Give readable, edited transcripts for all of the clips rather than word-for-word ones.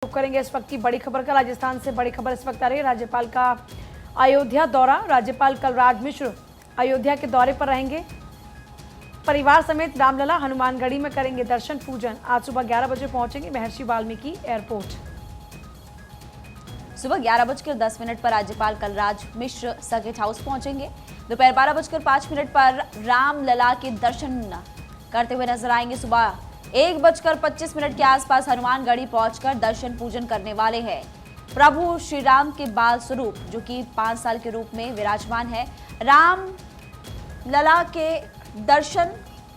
करेंगे इस वक्त की बड़ी खबर का। राजस्थान से बड़ी खबर इस वक्त आ रही है। राज्यपाल का अयोध्या दौरा। राज्यपाल कलराज मिश्र अयोध्या के दौरे पर रहेंगे। परिवार समेत रामलला हनुमानगढ़ी में करेंगे दर्शन पूजन। आज सुबह 11 बजे पहुंचेंगे महर्षि वाल्मीकि एयरपोर्ट। सुबह 11:10 पर राज्यपाल कलराज मिश्र सर्किट हाउस पहुंचेंगे। दोपहर 12:05 पर रामलला के दर्शन करते हुए नजर आएंगे। सुबह 1:25 के आसपास हनुमानगढ़ी पहुंचकर दर्शन पूजन करने वाले हैं। प्रभु श्री राम के बाल स्वरूप जो कि 5 साल के रूप में विराजमान है, राम लला के दर्शन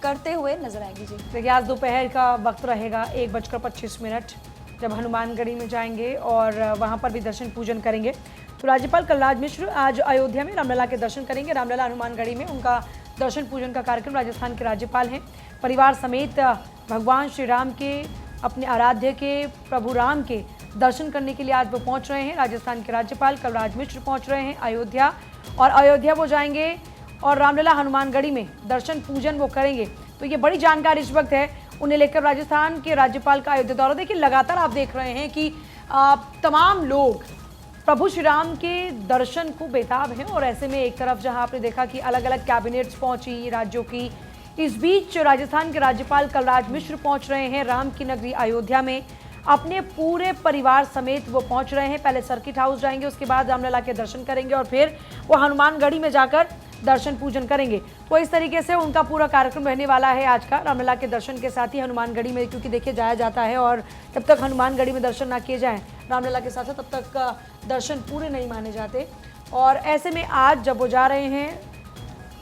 करते हुए नजर आएंगे। जी देखिए, आज दोपहर का वक्त रहेगा 1:25 जब हनुमानगढ़ी में जाएंगे और वहां पर भी दर्शन पूजन करेंगे। तो राज्यपाल कलराज मिश्र आज अयोध्या में रामलला के दर्शन करेंगे। रामलला हनुमानगढ़ी में उनका दर्शन पूजन का कार्यक्रम। राजस्थान के राज्यपाल हैं, परिवार समेत भगवान श्री राम के, अपने आराध्य के, प्रभु राम के दर्शन करने के लिए आज वो पहुंच रहे हैं। राजस्थान के राज्यपाल कलराज मिश्र पहुंच रहे हैं अयोध्या, और अयोध्या वो जाएंगे और रामलला हनुमानगढ़ी में दर्शन पूजन वो करेंगे। तो ये बड़ी जानकारी इस वक्त है उन्हें लेकर राजस्थान के राज्यपाल का अयोध्या दौरा। देखिए, लगातार आप देख रहे हैं कि तमाम लोग प्रभु श्री राम के दर्शन को बेताब हैं, और ऐसे में एक तरफ जहां आपने देखा कि अलग अलग कैबिनेट्स पहुंची राज्यों की, इस बीच राजस्थान के राज्यपाल कलराज मिश्र पहुंच रहे हैं राम की नगरी अयोध्या में। अपने पूरे परिवार समेत वो पहुंच रहे हैं। पहले सर्किट हाउस जाएंगे, उसके बाद रामलला के दर्शन करेंगे और फिर वो हनुमानगढ़ी में जाकर दर्शन पूजन करेंगे। तो इस तरीके से उनका पूरा कार्यक्रम रहने वाला है आज का। रामलला के दर्शन के साथ ही हनुमानगढ़ी में, क्योंकि देखिए जाया जाता है और जब तक हनुमानगढ़ी में दर्शन ना किए जाएं रामलला के साथ, तब तक दर्शन पूरे नहीं माने जाते। और ऐसे में आज जब वो जा रहे हैं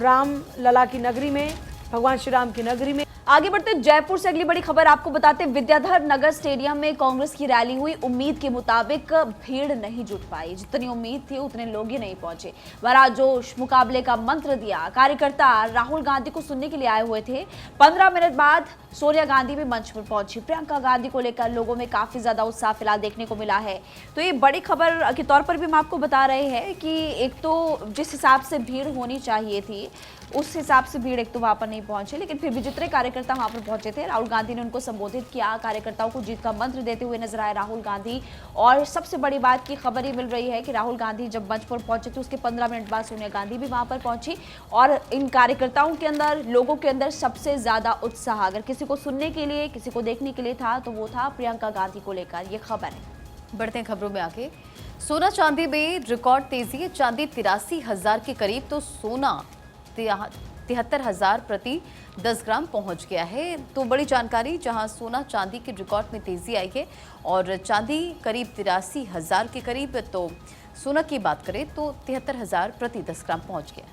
रामलला की नगरी में, भगवान श्री राम की नगरी में। आगे बढ़ते जयपुर से अगली बड़ी खबर आपको बताते, विद्याधर नगर स्टेडियम में कांग्रेस की रैली हुई। उम्मीद के मुताबिक भीड़ नहीं जुट पाई, जितनी उम्मीद थी उतने लोग ही नहीं पहुंचे। बड़ा जोश, मुकाबले का मंत्र दिया। कार्यकर्ता राहुल गांधी को सुनने के लिए आए हुए थे। 15 मिनट बाद सोनिया गांधी भी मंच पर पहुंची। प्रियंका गांधी को लेकर लोगों में काफी ज्यादा उत्साह फिलहाल देखने को मिला है। तो ये बड़ी खबर के तौर पर भी हम आपको बता रहे हैं कि एक तो जिस हिसाब से भीड़ होनी चाहिए थी उस हिसाब से भीड़ एक तो वहां पर नहीं पहुंची, लेकिन फिर भी जितने कार्यकर्ता वहां पर पहुंचे थे, राहुल गांधी ने उनको संबोधित किया। कार्यकर्ताओं को जीत का मंत्र देते हुए नजर आए राहुल गांधी। और सबसे बड़ी बात की खबर ये मिल रही है कि राहुल गांधी जब मंच पर पहुंचे थे उसके 15 मिनट बाद सोनिया गांधी भी वहां पर पहुंची। और इन कार्यकर्ताओं के अंदर, लोगों के अंदर सबसे ज्यादा उत्साह अगर किसी को सुनने के लिए, किसी को देखने के लिए था तो वो था प्रियंका गांधी को लेकर। ये खबर है। बढ़ते हैं खबरों में आगे। सोना चांदी में रिकॉर्ड तेजी है। चांदी 83,000 के करीब तो सोना 73,000 प्रति 10 ग्राम पहुंच गया है। तो बड़ी जानकारी, जहां सोना चांदी के रिकॉर्ड में तेजी आई है और चांदी करीब 83,000 के करीब, तो सोना की बात करें तो 73,000 प्रति 10 ग्राम पहुंच गया।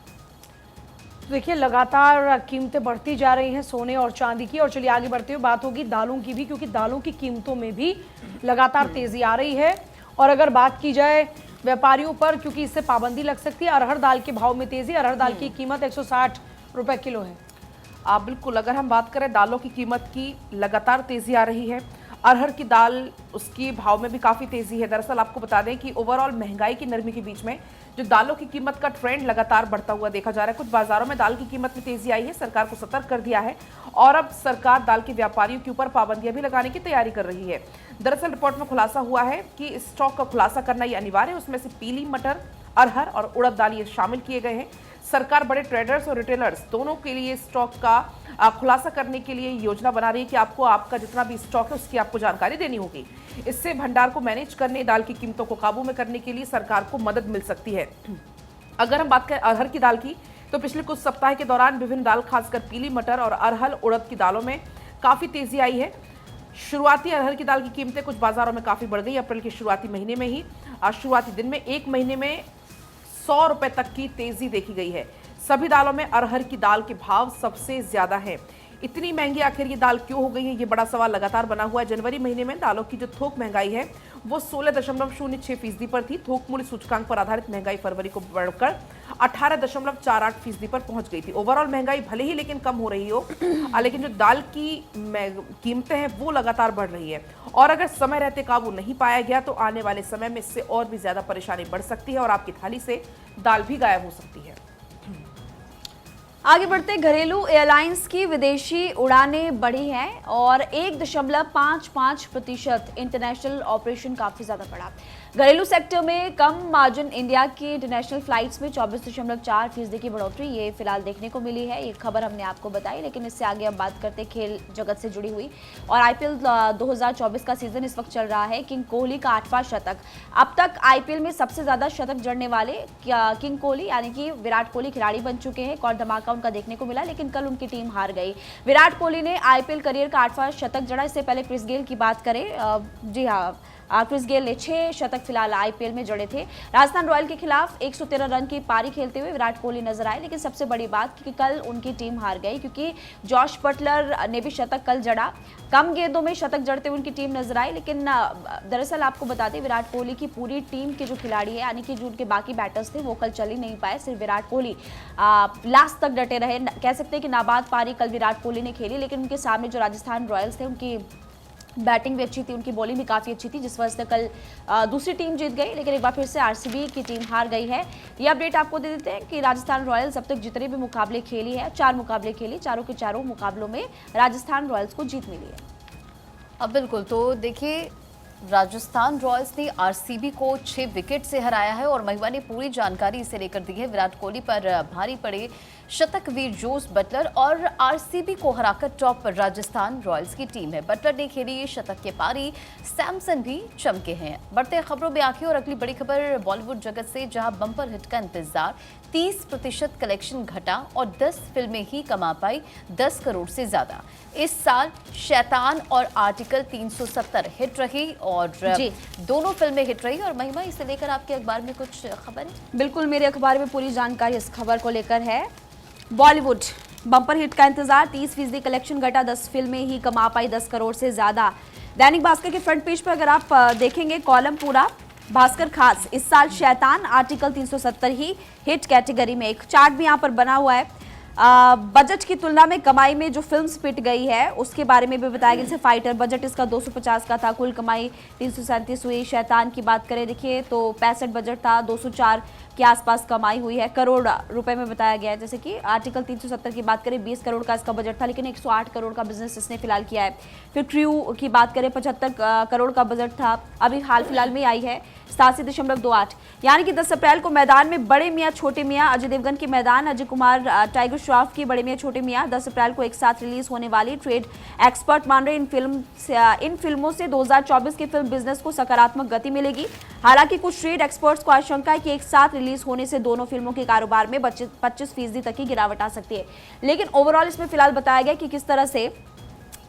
देखिए, लगातार कीमतें बढ़ती जा रही हैं सोने और चांदी की। और चलिए आगे बढ़ते हुए बात होगी दालों की भी, क्योंकि दालों की कीमतों में भी लगातार तेजी आ रही है। और अगर बात की जाए व्यापारियों पर, क्योंकि इससे पाबंदी लग सकती है, अरहर दाल के भाव में तेजी। अरहर दाल की कीमत 160 रुपए किलो है। बिल्कुल, अगर हम बात करें दालों की कीमत की, लगातार तेजी आ रही है। अरहर की दाल, उसकी भाव में भी काफ़ी तेज़ी है। दरअसल आपको बता दें कि ओवरऑल महंगाई की नरमी के बीच में जो दालों की कीमत का ट्रेंड लगातार बढ़ता हुआ देखा जा रहा है। कुछ बाजारों में दाल की कीमत में तेज़ी आई है, सरकार को सतर्क कर दिया है और अब सरकार दाल के व्यापारियों के ऊपर पाबंदियां भी लगाने की तैयारी कर रही है। दरअसल रिपोर्ट में खुलासा हुआ है कि स्टॉक का खुलासा करना ये अनिवार्य है। उसमें से पीली मटर, अरहर और उड़द दाल ये शामिल किए गए हैं। सरकार बड़े ट्रेडर्स और रिटेलर्स दोनों के लिए स्टॉक का खुलासा करने के लिए योजना बना रही है कि आपको आपका जितना भी स्टॉक है उसकी आपको जानकारी देनी होगी। इससे भंडार को मैनेज करने, दाल की कीमतों को काबू में करने के लिए सरकार को मदद मिल सकती है। अगर हम बात करें अरहर की दाल की, तो पिछले कुछ सप्ताह के दौरान विभिन्न दाल, खासकर पीली मटर और अरहर उड़द की दालों में काफ़ी तेजी आई है। शुरुआती अरहर की दाल की कीमतें कुछ बाजारों में काफ़ी बढ़ गई। अप्रैल के शुरुआती महीने में ही, शुरुआती दिन में, एक महीने में 100 रुपए तक की तेजी देखी गई है। सभी दालों में अरहर की दाल के भाव सबसे ज्यादा है। इतनी महंगी आखिर ये दाल क्यों हो गई है, ये बड़ा सवाल लगातार बना हुआ है। जनवरी महीने में दालों की जो थोक महंगाई है वो 16.06% पर थी। थोक मूल्य सूचकांक पर आधारित महंगाई फरवरी को बढ़कर 18.48% पर पहुंच गई थी। ओवरऑल महंगाई भले ही लेकिन कम हो रही हो, लेकिन जो दाल की कीमतें हैं वो लगातार बढ़ रही है। और अगर समय रहते काबू नहीं पाया गया तो आने वाले समय में इससे और भी ज्यादा परेशानी बढ़ सकती है और आपकी थाली से दाल भी गायब हो सकती है। आगे बढ़ते घरेलू एयरलाइंस की विदेशी उड़ानें बढ़ी हैं और 1.55% इंटरनेशनल ऑपरेशन काफी ज्यादा बढ़ा। घरेलू सेक्टर में कम मार्जिन इंडिया की इंटरनेशनल फ्लाइट्स में 24.4% की बढ़ोतरी ये फिलहाल देखने को मिली है। ये खबर हमने आपको बताई, लेकिन इससे आगे अब बात करते खेल जगत से जुड़ी हुई। और आईपीएल 2024 का सीजन इस वक्त चल रहा है। किंग कोहली का 8वां शतक। अब तक आईपीएल में सबसे ज्यादा शतक जड़ने वाले किंग कोहली यानी कि विराट कोहली खिलाड़ी बन चुके हैं। एक और धमाका उनका देखने को मिला, लेकिन कल उनकी टीम हार गई। विराट कोहली ने आईपीएल करियर का 8वां शतक जड़ा। इससे पहले क्रिस गेल की बात करें, जी हाँ, क्रिस गेल ने 6 शतक फिलहाल आईपीएल में जड़े थे। राजस्थान रॉयल के खिलाफ 113 रन की पारी खेलते हुए विराट कोहली नजर आए, लेकिन सबसे बड़ी बात कि कल उनकी टीम हार गई क्योंकि जॉश बटलर ने भी शतक कल जड़ा। कम गेंदों में शतक जड़ते हुए उनकी टीम नजर आई, लेकिन दरअसल आपको बता दें विराट कोहली की पूरी टीम के जो खिलाड़ी है यानी कि जो उनके बाकी बैटर्स थे वो कल चल ही नहीं पाए। सिर्फ विराट कोहली लास्ट तक डटे रहे। कह सकते हैं कि नाबाद पारी कल विराट कोहली ने खेली, लेकिन उनके सामने जो राजस्थान रॉयल्स थे उनकी बैटिंग भी अच्छी थी, उनकी बॉलिंग भी काफ़ी अच्छी थी, जिस वजह से कल दूसरी टीम जीत गई। लेकिन एक बार फिर से आरसीबी की टीम हार गई है। ये अपडेट आपको दे देते हैं कि राजस्थान रॉयल्स अब तक जितने भी मुकाबले खेली है, 4 मुकाबले खेली, चारों के चारों मुकाबलों में राजस्थान रॉयल्स को जीत मिली है। अब बिल्कुल, तो देखिए राजस्थान रॉयल्स ने आरसीबी को 6 विकेट से हराया है और महिमा ने पूरी जानकारी इसे लेकर दी है। विराट कोहली पर भारी पड़े शतक वीर जोस बटलर और आरसीबी को हराकर टॉप पर राजस्थान रॉयल्स की टीम है। बटलर ने खेली शतक के पारी, सैमसन भी चमके हैं। बढ़ते खबरों में आखिर और अगली बड़ी खबर बॉलीवुड जगत से, जहां बम्पर हिट का इंतजार। 30% कलेक्शन घटा और 10 फिल्में ही कमा पाई 10 करोड़ से ज्यादा। इस साल शैतान और आर्टिकल 370 हिट रही और दोनों फिल्में हिट रही। और महिमा, इसे लेकर आपके अखबार में कुछ खबर है? बिल्कुल, मेरे अखबार में पूरी जानकारी इस खबर को लेकर है। बॉलीवुड बम्पर हिट का इंतजार, 30% कलेक्शन घटा, 10 फिल्में ही कमा पाई 10 करोड़ से ज्यादा। दैनिक भास्कर के फ्रंट पेज पर अगर आप देखेंगे कॉलम पूरा भास्कर खास, इस साल शैतान आर्टिकल 370 ही हिट कैटेगरी में। एक चार्ट भी यहाँ पर बना हुआ है। बजट की तुलना में कमाई में जो फिल्म पिट गई है उसके बारे में भी बताया गया। जैसे फाइटर बजट इसका 250 का था, कुल कमाई 337 हुई। शैतान की बात करें देखिए तो 65 बजट था, 204 के आसपास कमाई हुई है, करोड़ रुपए में बताया गया है। जैसे कि आर्टिकल 370 की बात करें 20 करोड़ का इसका बजट था, लेकिन 108 करोड़ का बिजनेस इसने फिलहाल किया है। फिर क्रू की बात करें 75 करोड़ का बजट था, अभी हाल फिलहाल में आई है 87.28। यानी कि 10 अप्रैल को मैदान में बड़े मियाँ छोटे मियाँ, अजय देवगन की मैदान, अजय कुमार टाइगर श्रॉफ की बड़े मियाँ छोटे मियाँ 10 अप्रैल को एक साथ रिलीज होने वाली। ट्रेड एक्सपर्ट मान रहे इन फिल्मों से 2024 के फिल्म बिजनेस को सकारात्मक गति मिलेगी। हालांकि कुछ ट्रेड एक्सपर्ट्स को आशंका है कि एक साथ रिलीज होने से दोनों फिल्मों के कारोबार में 25% तक की गिरावट आ सकती है। लेकिन ओवरऑल इसमें फिलहाल बताया गया कि किस तरह से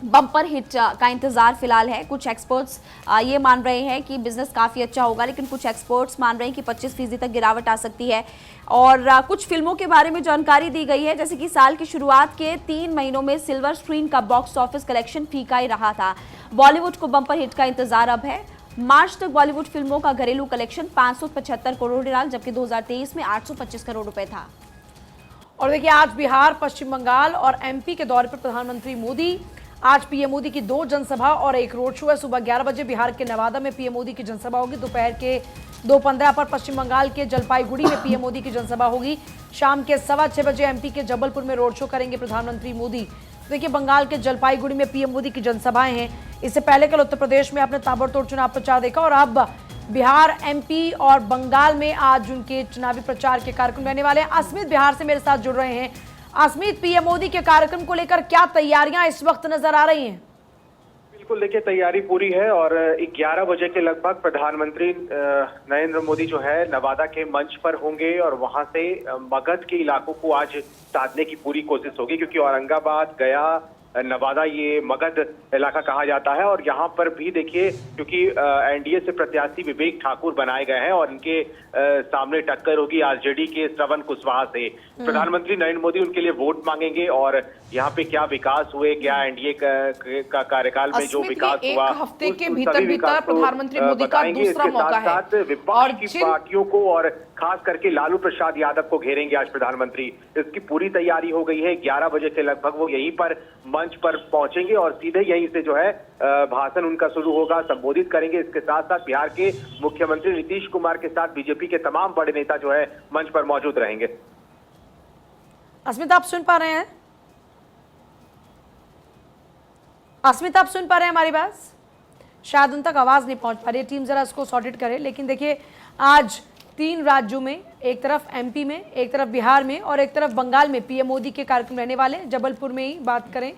बम्पर हिट का इंतजार फिलहाल है। कुछ एक्सपर्ट्स ये मान रहे हैं कि बिजनेस काफ़ी अच्छा होगा, लेकिन कुछ एक्सपर्ट्स मान रहे हैं कि 25% तक गिरावट आ सकती है। और कुछ फिल्मों के बारे में जानकारी दी गई है, जैसे कि साल की शुरुआत के 3 महीनों में सिल्वर स्क्रीन का बॉक्स ऑफिस कलेक्शन फीका ही रहा था। बॉलीवुड को बम्पर हिट का इंतजार अब है। मार्च तक बॉलीवुड फिल्मों का घरेलू कलेक्शन 575 करोड़ रहा, जबकि 2023 में 825 करोड़ रुपए था। और देखिए आज बिहार, पश्चिम बंगाल और एमपी के दौरे पर प्रधानमंत्री मोदी। आज पीएम मोदी की 2 जनसभा और एक रोड शो है। सुबह 11 बजे बिहार के नवादा में पीएम मोदी की जनसभा होगी। दोपहर के 2:15 पर पश्चिम बंगाल के जलपाईगुड़ी में पीएम मोदी की जनसभा होगी। शाम के 6:15 बजे एमपी के जबलपुर में रोड शो करेंगे प्रधानमंत्री मोदी। देखिए बंगाल के जलपाईगुड़ी में पीएम मोदी की जनसभाएं हैं। इससे पहले कल उत्तर प्रदेश में आपने ताबड़तोड़ चुनाव प्रचार देखा और अब बिहार, एमपी और बंगाल में आज उनके चुनावी प्रचार के कार्यक्रम रहने वाले हैं। अस्मित बिहार से मेरे साथ जुड़ रहे हैं। अस्मित, पीएम मोदी के कार्यक्रम को लेकर क्या तैयारियां इस वक्त नजर आ रही हैं? बिल्कुल, देखिए तैयारी पूरी है और 11 बजे के लगभग प्रधानमंत्री नरेंद्र मोदी जो है नवादा के मंच पर होंगे और वहां से मगध के इलाकों को आज साधने की पूरी कोशिश होगी, क्योंकि औरंगाबाद, गया, नवादा ये मगध इलाका कहा जाता है। और यहाँ पर भी देखिए क्योंकि एनडीए से प्रत्याशी विवेक ठाकुर बनाए गए हैं और इनके सामने टक्कर होगी आरजेडी के श्रवण कुशवाहा से। प्रधानमंत्री नरेंद्र मोदी उनके लिए वोट मांगेंगे और यहाँ पे क्या विकास हुए, क्या एनडीए का कार्यकाल में जो विकास हुआ, एक हफ्ते के भीतर प्रधानमंत्री मोदी का दूसरा मौका है। साथ विपक्ष की पार्टियों को और खास करके लालू प्रसाद यादव को घेरेंगे आज प्रधानमंत्री। इसकी पूरी तैयारी हो गई है। 11 बजे के लगभग वो यहीं पर मंच पर पहुंचेंगे और सीधे यहीं से जो है भाषण उनका शुरू होगा, संबोधित करेंगे। इसके साथ साथ बिहार के मुख्यमंत्री नीतीश कुमार के साथ बीजेपी के तमाम बड़े नेता जो है मंच पर मौजूद रहेंगे। अस्मिता आप सुन पा रहे हैं? अस्मिता आप सुन पा रहे हैं हमारी बात? शायद उन तक आवाज़ नहीं पहुंच पा रही है, टीम ज़रा इसको सॉर्टेड करे। लेकिन देखिए, आज 3 राज्यों में, एक तरफ एमपी में, एक तरफ बिहार में और एक तरफ बंगाल में पीएम मोदी के कार्यक्रम रहने वाले हैं। जबलपुर में ही बात करें,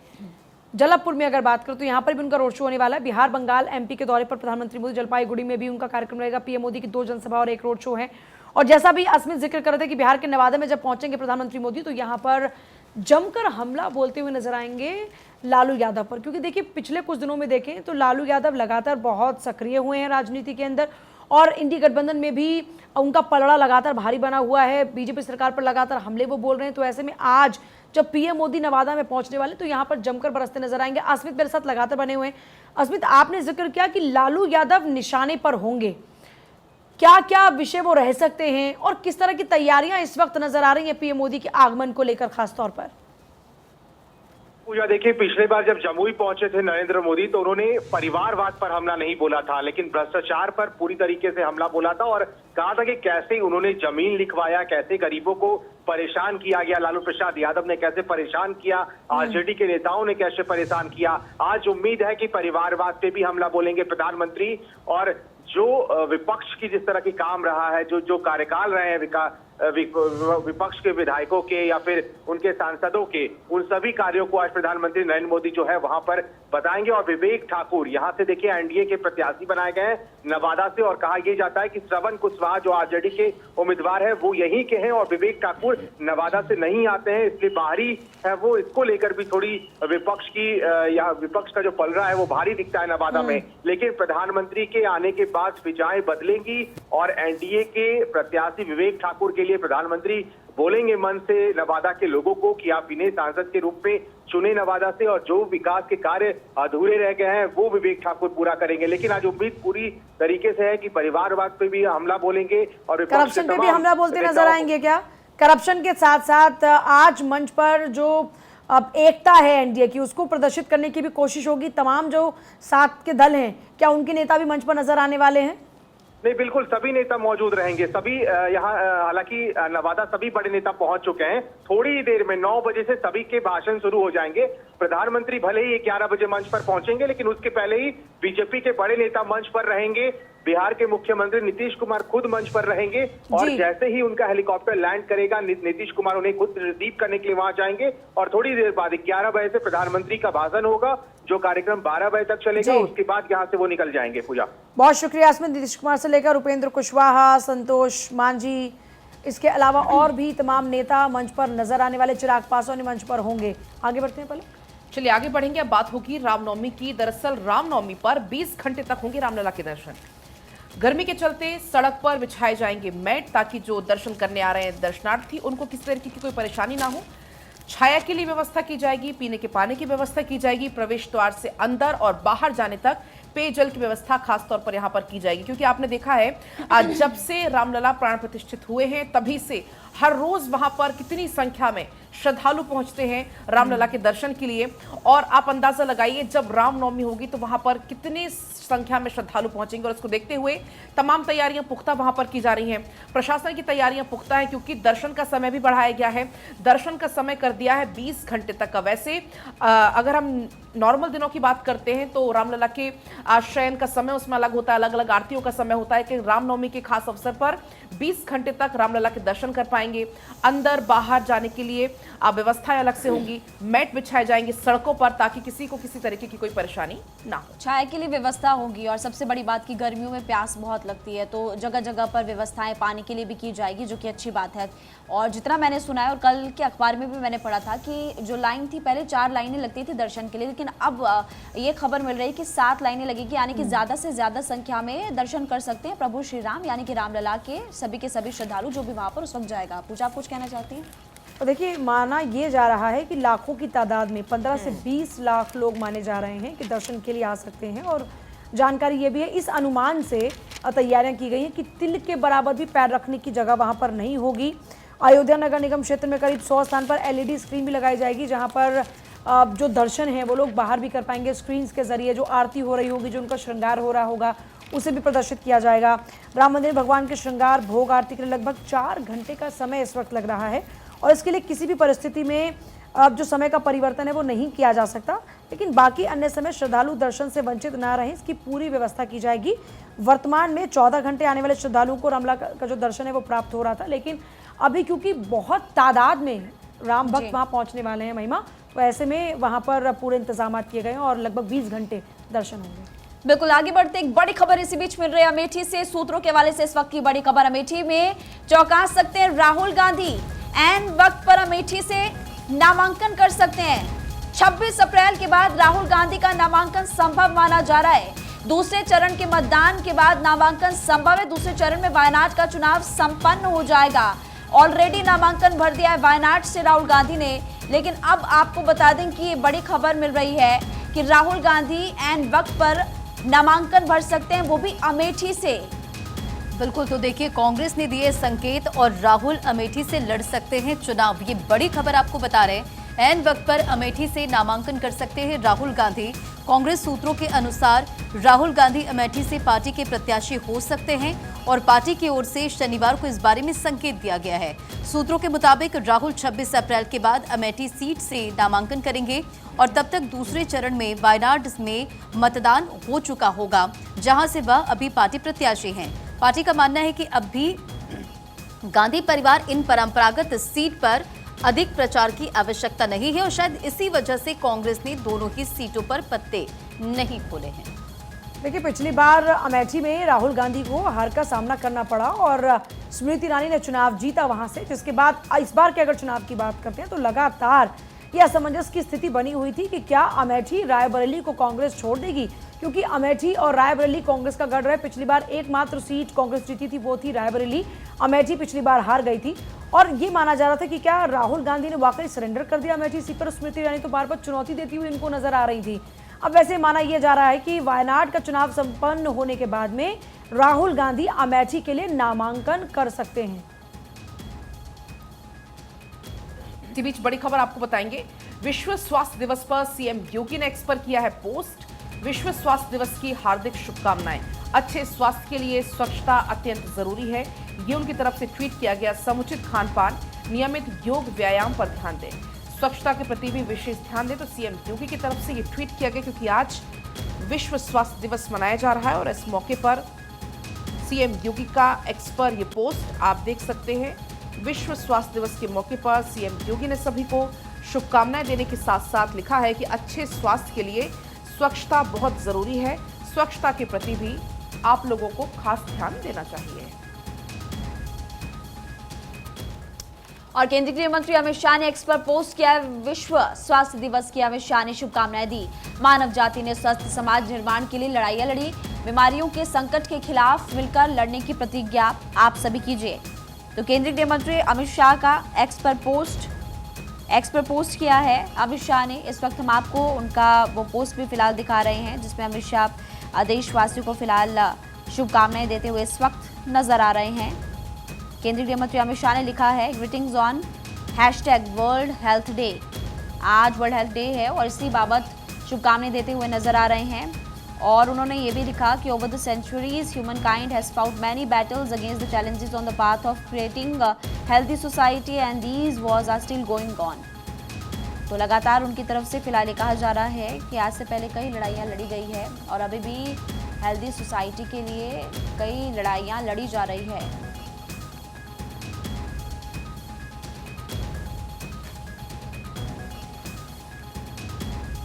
जलापुर में अगर बात करें तो यहाँ पर भी उनका रोड शो होने वाला है। बिहार, बंगाल, एमपी के दौरे पर प्रधानमंत्री मोदी, जलपाईगुड़ी में भी उनका कार्यक्रम रहेगा। पीएम मोदी की 2 जनसभा और 1 रोड शो है। और जैसा भी अस्मित जिक्र कर रहे थे कि बिहार के नवादा में जब पहुंचेंगे प्रधानमंत्री मोदी तो यहाँ पर जमकर हमला बोलते हुए नजर आएंगे लालू यादव पर, क्योंकि देखिए पिछले कुछ दिनों में देखें तो लालू यादव लगातार बहुत सक्रिय हुए हैं राजनीति के अंदर और इंडी गठबंधन में भी उनका पलड़ा लगातार भारी बना हुआ है। बीजेपी सरकार पर लगातार हमले वो बोल रहे हैं। तो ऐसे में आज जब पीएम मोदी नवादा में पहुंचने वाले तो यहाँ पर जमकर बरसते नजर आएंगे। अस्मित मेरे साथ लगातार बने हुए हैं। अस्मित, आपने जिक्र किया कि लालू यादव निशाने पर होंगे, क्या क्या विषय वो रह सकते हैं और किस तरह की तैयारियां इस वक्त नजर आ रही हैं पीएम मोदी के आगमन को लेकर खास तौर पर? पूजा, देखिए पिछले बार जब जमुई पहुंचे थे नरेंद्र मोदी तो उन्होंने परिवारवाद पर हमला नहीं बोला था, लेकिन भ्रष्टाचार पर पूरी तरीके से हमला बोला था और कहा था कि कैसे उन्होंने जमीन लिखवाया, कैसे गरीबों को परेशान किया गया, लालू प्रसाद यादव ने कैसे परेशान किया, आरजेडी के नेताओं ने कैसे परेशान किया। आज उम्मीद है कि परिवारवाद पे भी हमला बोलेंगे प्रधानमंत्री और जो विपक्ष की जिस तरह की काम रहा है, जो कार्यकाल रहे हैं विपक्ष के विधायकों के या फिर उनके सांसदों के, उन सभी कार्यों को आज प्रधानमंत्री नरेंद्र मोदी जो है वहां पर बताएंगे। और विवेक ठाकुर यहाँ से देखिए एनडीए के प्रत्याशी बनाए गए हैं नवादा से और कहा यह जाता है कि श्रवण कुशवाहा जो आरजेडी के उम्मीदवार है वो यहीं के हैं और विवेक ठाकुर नवादा से नहीं आते हैं, इसलिए बाहरी है वो, इसको लेकर भी थोड़ी विपक्ष की या विपक्ष का जो पलड़ा है वो भारी दिखता है नवादा में। लेकिन प्रधानमंत्री के आने के बाद फिजाएं बदलेंगी और एनडीए के प्रत्याशी विवेक ठाकुर के लिए प्रधानमंत्री बोलेंगे मन से नवादा के लोगों को कि आप इन्हें सांसद के रूप में चुने नवादा से और जो विकास के कार्य अधूरे रह गए हैं वो विवेक ठाकुर पूरा करेंगे। लेकिन आज उम्मीद पूरी तरीके से है कि परिवारवाद पे भी हमला बोलेंगे और करप्शन पे भी हमला बोलते नजर आएंगे क्या? करप्शन के साथ साथ आज मंच पर जो अब एकता है एनडीए की उसको प्रदर्शित करने की भी कोशिश होगी। तमाम जो साथ के दल हैं क्या उनके नेता भी मंच पर नजर आने वाले हैं? नहीं, बिल्कुल सभी नेता मौजूद रहेंगे। सभी यहाँ हालांकि नवादा सभी बड़े नेता पहुंच चुके हैं। थोड़ी ही देर में 9 बजे से सभी के भाषण शुरू हो जाएंगे। प्रधानमंत्री भले ही 11 बजे मंच पर पहुंचेंगे लेकिन उसके पहले ही बीजेपी के बड़े नेता मंच पर रहेंगे। बिहार के मुख्यमंत्री नीतीश कुमार खुद मंच पर रहेंगे और जैसे ही उनका हेलीकॉप्टर लैंड करेगा नीतीश कुमार उन्हें खुद रिसीव करने के लिए वहां जाएंगे और थोड़ी देर बाद 11 बजे से प्रधानमंत्री का भाषण होगा जो कार्यक्रम 12 बजे तक चलेगा। उसके बाद यहाँ से वो निकल जाएंगे। पूजा, बहुत शुक्रिया। इसमें नीतीश कुमार से लेकर उपेंद्र कुशवाहा, संतोष मांझी, इसके अलावा और भी तमाम नेता मंच पर नजर आने वाले, चिराग पासवान मंच पर होंगे। आगे बढ़ते हैं पहले, चलिए आगे बढ़ेंगे। अब बात होगी रामनवमी की। दरअसल रामनवमी पर 20 घंटे तक होंगे रामलला के दर्शन। गर्मी के चलते सड़क पर बिछाए जाएंगे मैट ताकि जो दर्शन करने आ रहे हैं दर्शनार्थी उनको किसी तरीके की कोई परेशानी ना हो। छाया के लिए व्यवस्था की जाएगी, पीने के पानी की व्यवस्था की जाएगी, प्रवेश द्वार से अंदर और बाहर जाने तक पेयजल की व्यवस्था खास तौर पर यहां पर की जाएगी। क्योंकि आपने देखा है आज जब से रामलला प्राण प्रतिष्ठित हुए हैं तभी से हर रोज वहां पर कितनी संख्या में श्रद्धालु पहुंचते हैं रामलला के दर्शन के लिए और आप अंदाजा लगाइए जब रामनवमी होगी तो वहां पर कितनी संख्या में श्रद्धालु पहुंचेंगे। और इसको देखते हुए तमाम तैयारियां पुख्ता वहां पर की जा रही हैं। प्रशासन की तैयारियां पुख्ता है क्योंकि दर्शन का समय भी बढ़ाया गया है। दर्शन का समय कर दिया है 20 घंटे तक का। वैसे अगर हम नॉर्मल दिनों की बात करते हैं तो रामलला के शयन का समय उसमें अलग होता है, अलग अलग आरतियों का समय होता है कि रामनवमी के खास अवसर पर 20 घंटे तक रामलला के दर्शन कर पाएंगे। अंदर बाहर जाने के लिए व्यवस्थाएं अलग से होंगी, मैट बिछाए जाएंगे सड़कों पर ताकि किसी को किसी तरीके की कोई परेशानी ना हो। छाया के लिए व्यवस्था होगी और सबसे बड़ी बात की गर्मियों में प्यास बहुत लगती है तो जगह जगह पर व्यवस्थाएं पानी के लिए भी की जाएगी जो कि अच्छी बात है। और जितना मैंने सुना है और कल के अखबार में भी मैंने पढ़ा था कि जो लाइन थी पहले 4 लाइनें लगती थी दर्शन के लिए, लेकिन अब ये खबर मिल रही है कि 7 लाइनें लगेगी, यानी कि ज्यादा से ज्यादा संख्या में दर्शन कर सकते हैं प्रभु श्री राम यानी कि रामलला के सभी श्रद्धालु जो भी वहां पर उस वक्त जाएगा। पूजा, आप कुछ कहना चाहती हैं? तो देखिए, माना ये जा रहा है कि लाखों की तादाद में 15 से 20 लाख लोग माने जा रहे हैं कि दर्शन के लिए आ सकते हैं। और जानकारी ये भी है, इस अनुमान से तैयारियां की गई हैं कि तिल के बराबर भी पैर रखने की जगह वहां पर नहीं होगी। अयोध्या नगर निगम क्षेत्र में करीब 100 स्थान पर एलईडी स्क्रीन भी लगाई जाएगी जहां पर जो दर्शन है वो लोग बाहर भी कर पाएंगे। स्क्रीन्स के जरिए जो आरती हो रही होगी, जो उनका श्रृंगार हो रहा होगा, उसे भी प्रदर्शित किया जाएगा। राम मंदिर भगवान के श्रृंगार भोग आरती के लिए लगभग 4 घंटे का समय इस वक्त लग रहा है और इसके लिए किसी भी परिस्थिति में अब जो समय का परिवर्तन है वो नहीं किया जा सकता, लेकिन बाकी अन्य समय श्रद्धालु दर्शन से वंचित ना रहें, इसकी पूरी व्यवस्था की जाएगी। वर्तमान में 14 घंटे आने वाले श्रद्धालुओं को रामलला का जो दर्शन है वो प्राप्त हो रहा था, लेकिन अभी क्योंकि बहुत तादाद में राम भक्त वहाँ पहुँचने वाले हैं महिमा, तो ऐसे में वहाँ पर पूरे इंतजाम किए गए हैं और लगभग 20 घंटे दर्शन होंगे। बिल्कुल, आगे बढ़ते एक बड़ी खबर इसी बीच मिल रही है अमेठी से। सूत्रों के हवाले से इस वक्त की बड़ी खबर, अमेठी में चौंका सकते हैं राहुल गांधी, ऐन वक्त पर अमेठी से नामांकन कर सकते हैं। 26 अप्रैल के बाद राहुल गांधी का नामांकन संभव माना जा रहा है। दूसरे चरण के मतदान के बाद नामांकन संभव है। दूसरे चरण में वायनाड का चुनाव संपन्न हो जाएगा। ऑलरेडी नामांकन भर दिया है वायनाड से राहुल गांधी ने, लेकिन अब आपको बता दें कि ये बड़ी खबर मिल रही है कि राहुल गांधी ऐन वक्त पर नामांकन भर सकते हैं, वो भी अमेठी से। बिल्कुल, तो देखिए कांग्रेस ने दिए संकेत और राहुल अमेठी से लड़ सकते हैं चुनाव। ये बड़ी खबर आपको बता रहे हैं। ऐन वक्त पर अमेठी से नामांकन कर सकते हैं राहुल गांधी। कांग्रेस सूत्रों के अनुसार राहुल गांधी अमेठी से पार्टी के प्रत्याशी हो सकते हैं और पार्टी की ओर से शनिवार को इस बारे में संकेत दिया गया है। सूत्रों के मुताबिक राहुल 26 अप्रैल के बाद अमेठी सीट से नामांकन करेंगे और तब तक दूसरे चरण में वायनाड में मतदान हो चुका होगा, जहां से वह अभी पार्टी प्रत्याशी हैं। पार्टी का मानना है कि अब भी गांधी परिवार इन परंपरागत सीट पर अधिक प्रचार की आवश्यकता नहीं है और शायद इसी वजह से कांग्रेस ने दोनों ही सीटों पर पत्ते नहीं खोले हैं। देखिए, पिछली बार अमेठी में राहुल गांधी को हार का सामना करना पड़ा और स्मृति ईरानी ने चुनाव जीता वहां से, जिसके बाद इस बार के अगर चुनाव की बात करते हैं तो लगातार यह असमंजस की स्थिति बनी हुई थी कि क्या अमेठी रायबरेली को कांग्रेस छोड़ देगी, क्योंकि अमेठी और रायबरेली कांग्रेस का गढ़ है। पिछली बार एकमात्र सीट कांग्रेस जीती थी, वो थी रायबरेली। अमेठी पिछली बार हार गई थी और ये माना जा रहा था कि क्या राहुल गांधी ने वाकई सरेंडर कर दिया अमेठी सीट पर। स्मृति ईरानी तो बार बार चुनौती देती हुई इनको नजर आ रही थी। अब वैसे माना यह जा रहा है कि वायनाड का चुनाव संपन्न होने के बाद में राहुल गांधी अमेठी के लिए नामांकन कर सकते हैं। इसी बीच बड़ी खबर आपको बताएंगे। विश्व स्वास्थ्य दिवस पर सीएम योगी ने एक्स पर किया है पोस्ट। विश्व स्वास्थ्य दिवस की हार्दिक शुभकामनाएं। अच्छे स्वास्थ्य के लिए स्वच्छता अत्यंत जरूरी है, ये उनकी तरफ से ट्वीट किया गया। समुचित खान पान, नियमित योग व्यायाम पर ध्यान दें, स्वच्छता के प्रति भी विशेष ध्यान दें। तो सीएम योगी की तरफ से ये ट्वीट किया गया क्योंकि आज विश्व स्वास्थ्य दिवस मनाया जा रहा है और इस मौके पर सीएम योगी का एक्स पर ये पोस्ट आप देख सकते हैं। विश्व स्वास्थ्य दिवस के मौके पर सीएम योगी ने सभी को शुभकामनाएं देने के साथ साथ लिखा है कि अच्छे स्वास्थ्य के लिए स्वच्छता बहुत जरूरी है, स्वच्छता के प्रति भी आप लोगों को खास ध्यान देना चाहिए। और केंद्रीय गृह मंत्री अमित शाह ने एक्स पर पोस्ट किया है विश्व स्वास्थ्य दिवस की। अमित शाह ने शुभकामनाएं दी। मानव जाति ने स्वस्थ समाज निर्माण के लिए लड़ाइयां लड़ी, बीमारियों के संकट के खिलाफ मिलकर लड़ने की प्रतिज्ञा आप सभी कीजिए। तो केंद्रीय गृह मंत्री अमित शाह का एक्स पर पोस्ट किया है अमित शाह ने। इस वक्त हम आपको उनका वो पोस्ट भी फिलहाल दिखा रहे हैं, जिसमें अमित शाह देशवासियों को फिलहाल शुभकामनाएं देते हुए इस वक्त नजर आ रहे हैं। केंद्रीय गृह मंत्री अमित शाह ने लिखा है greetings on #world health day. आज वर्ल्ड हेल्थ डे है और इसी बाबत शुभकामनाएं देते हुए नजर आ रहे हैं। और उन्होंने ये भी लिखा कि over the centuries humankind has fought many battles against the challenges on the path of creating a healthy society and these wars are still going on. तो लगातार उनकी तरफ से फिलहाल ये कहा जा रहा है कि आज से पहले कई लड़ाइयाँ लड़ी गई है और अभी भी हेल्थी सोसाइटी के लिए कई लड़ाइयाँ लड़ी जा रही है।